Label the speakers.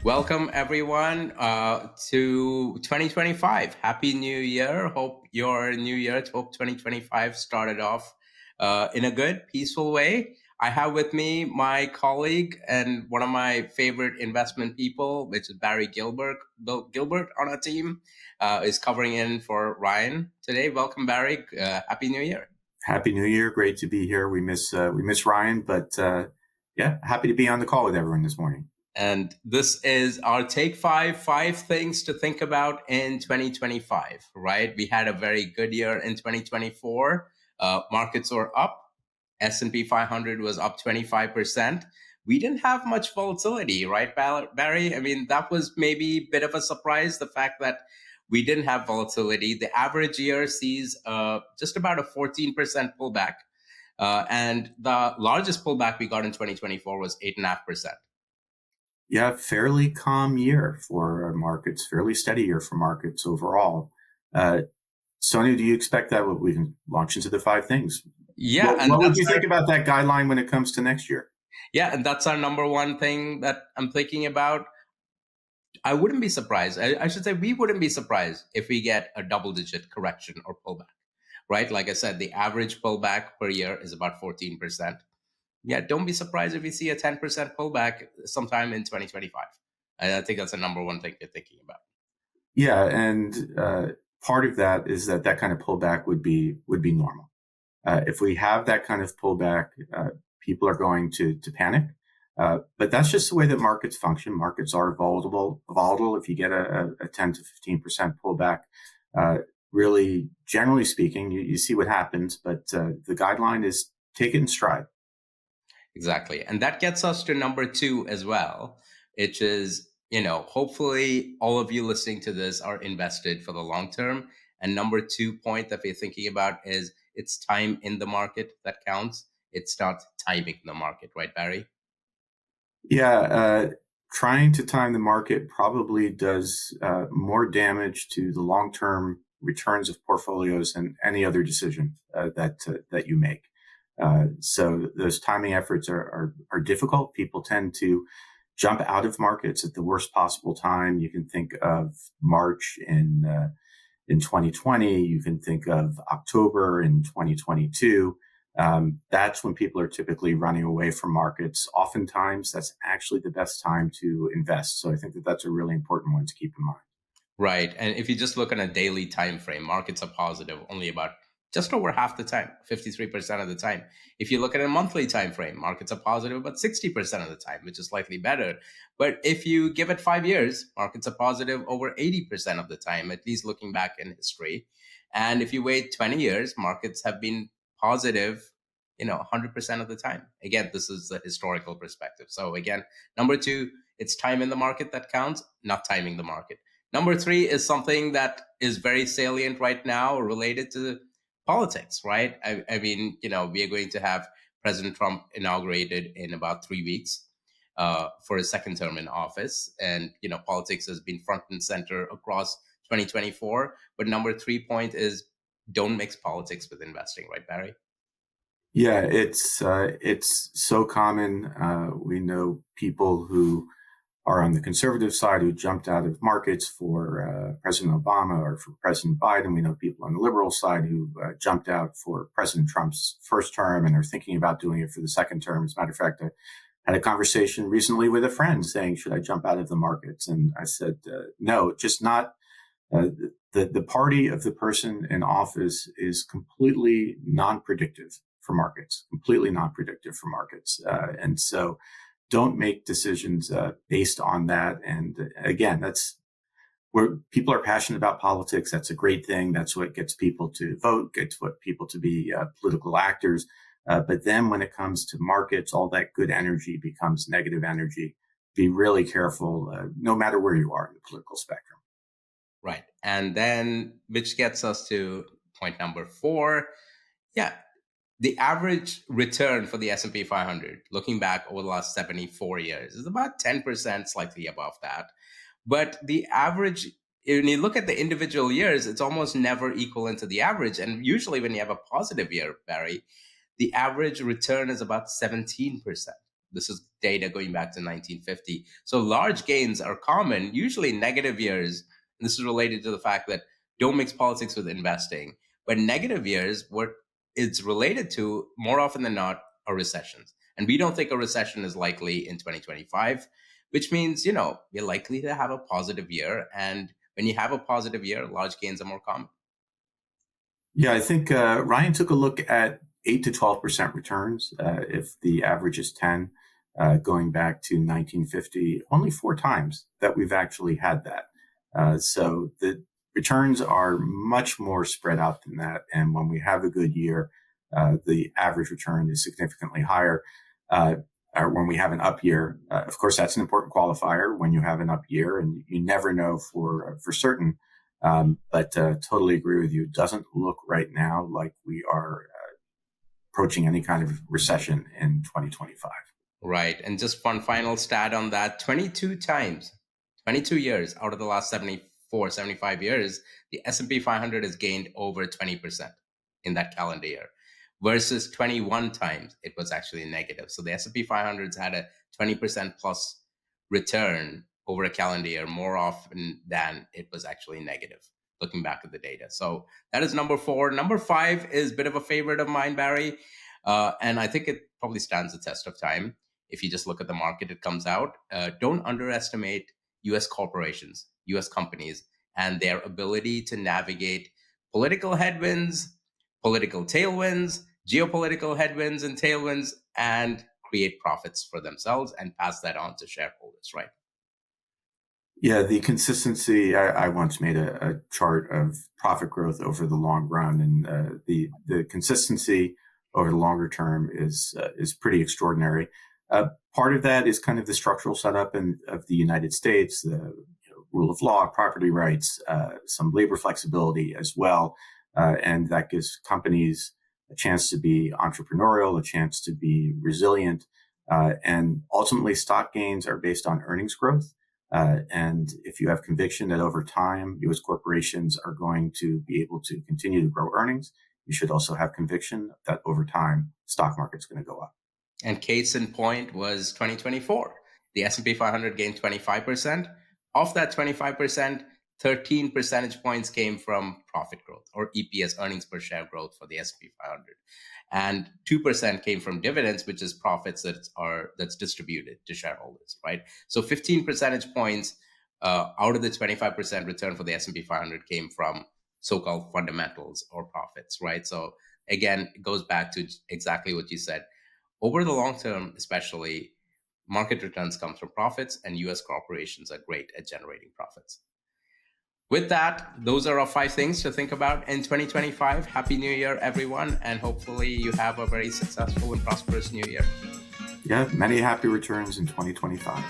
Speaker 1: Welcome, everyone, to 2025. Happy New Year. Hope your New Year, hope 2025 started off in a good, peaceful way. I have with me my colleague and one of my favorite investment people, which is Barry Gilbert. Bill Gilbert on our team is covering in for Ryan today. Welcome, Barry. Happy New Year.
Speaker 2: Happy New Year! Great to be here. We miss Ryan, but yeah, happy to be on the call with everyone this morning.
Speaker 1: And this is our take five things to think about in 2025, right? We had a very good year in 2024. Markets were up. S&P 500 was up 25%. We didn't have much volatility, right, Barry? I mean, that was maybe a bit of a surprise, the fact that we didn't have volatility. The average year sees just about a 14% pullback. And the largest pullback we got in 2024 was 8.5%.
Speaker 2: Yeah, fairly calm year for markets, fairly steady year for markets overall. Sonu, do you expect that we can launch into the five things?
Speaker 1: Yeah, and
Speaker 2: what would you think about that guideline when it comes to next year?
Speaker 1: Yeah, and that's our number one thing that I'm thinking about. I wouldn't be surprised. I should say we wouldn't be surprised if we get a double-digit correction or pullback, right? Like I said, the average pullback per year is about 14%. Yeah, don't be surprised if we see a 10% pullback sometime in 2025. I think that's the number one thing you're thinking about.
Speaker 2: Yeah, and part of that is that kind of pullback would be normal. If we have that kind of pullback, people are going to panic. But that's just the way that markets function. Markets are volatile. If you get a 10 to 15% pullback, really, generally speaking, you see what happens. But the guideline is take it in stride.
Speaker 1: Exactly. And that gets us to number two as well, which is, hopefully all of you listening to this are invested for the long term. And number 2 point that we're thinking about is it's time in the market that counts. It's not timing the market, right, Barry?
Speaker 2: Yeah, trying to time the market probably does more damage to the long-term returns of portfolios than any other decision that you make. So those timing efforts are difficult. People tend to jump out of markets at the worst possible time. You can think of March in 2020. You can think of October in 2022. That's when people are typically running away from markets. Oftentimes, that's actually the best time to invest. So I think that that's a really important one to keep in mind.
Speaker 1: Right. And if you just look at a daily time frame, markets are positive only about just over half the time, 53% of the time. If you look at a monthly time frame, markets are positive about 60% of the time, which is slightly better. But if you give it 5 years, markets are positive over 80% of the time, at least looking back in history. And if you wait 20 years, markets have been positive, 100% of the time. Again, this is the historical perspective. So again, number two, it's time in the market that counts, not timing the market. Number three is something that is very salient right now related to politics, right? I mean, we are going to have President Trump inaugurated in about 3 weeks for his second term in office. And, politics has been front and center across 2024. But number 3 point is don't mix politics with investing, right, Barry?
Speaker 2: Yeah, it's so common. We know people who are on the conservative side who jumped out of markets for President Obama or for President Biden. We know people on the liberal side who jumped out for President Trump's first term and are thinking about doing it for the second term. As a matter of fact, I had a conversation recently with a friend saying, should I jump out of the markets? And I said, no, just not. The party of the person in office is completely non-predictive for markets, and so don't make decisions based on that. And again, that's where people are passionate about politics. That's a great thing. That's what gets people to vote, gets what people to be political actors. But then when it comes to markets, all that good energy becomes negative energy. Be really careful, no matter where you are in the political spectrum.
Speaker 1: Right. And then, which gets us to point number 4. Yeah. The average return for the S&P 500, looking back over the last 74 years, is about 10%, slightly above that. But the average, when you look at the individual years, it's almost never equivalent to the average. And usually when you have a positive year, Barry, the average return is about 17%. This is data going back to 1950. So large gains are common, usually negative years. And this is related to the fact that don't mix politics with investing. But negative years, what it's related to more often than not are recessions. And we don't think a recession is likely in 2025, which means, you're likely to have a positive year. And when you have a positive year, large gains are more common.
Speaker 2: Yeah, I think Ryan took a look at 8 to 12% returns. If the average is 10, going back to 1950, only 4 times that we've actually had that. So the returns are much more spread out than that. And when we have a good year, the average return is significantly higher. Or when we have an up year, of course, that's an important qualifier when you have an up year, and you never know for certain. But totally agree with you. It doesn't look right now like we are approaching any kind of recession in 2025.
Speaker 1: Right. And just one final stat on that, 22 times, 22 years out of the last 75 years, the S&P 500 has gained over 20% in that calendar year, versus 21 times it was actually negative. So the S&P 500's had a 20% plus return over a calendar year more often than it was actually negative, looking back at the data. So that is number 4. Number 5 is a bit of a favorite of mine, Barry. And I think it probably stands the test of time. If you just look at the market, it comes out. Don't underestimate U.S. corporations, U.S. companies, and their ability to navigate political headwinds, political tailwinds, geopolitical headwinds and tailwinds, and create profits for themselves and pass that on to shareholders, right?
Speaker 2: Yeah, the consistency. I once made a chart of profit growth over the long run, and the consistency over the longer term is pretty extraordinary. Part of that is kind of the structural setup of the United States, the rule of law, property rights, some labor flexibility as well, and that gives companies a chance to be entrepreneurial, a chance to be resilient, and ultimately stock gains are based on earnings growth. And if you have conviction that over time, U.S. corporations are going to be able to continue to grow earnings, you should also have conviction that over time, stock market's going to go up.
Speaker 1: And case in point was 2024. The S&P 500 gained 25%. Of that 25%, 13 percentage points came from profit growth, or EPS, earnings per share growth, for the S&P 500. And 2% came from dividends, which is profits that's distributed to shareholders, right? So 15 percentage points out of the 25% return for the S&P 500 came from so-called fundamentals or profits, right? So again, it goes back to exactly what you said. Over the long term, especially, market returns come from profits, and U.S. corporations are great at generating profits. With that, those are our 5 things to think about in 2025. Happy New Year, everyone, and hopefully you have a very successful and prosperous new year.
Speaker 2: Yeah, many happy returns in 2025.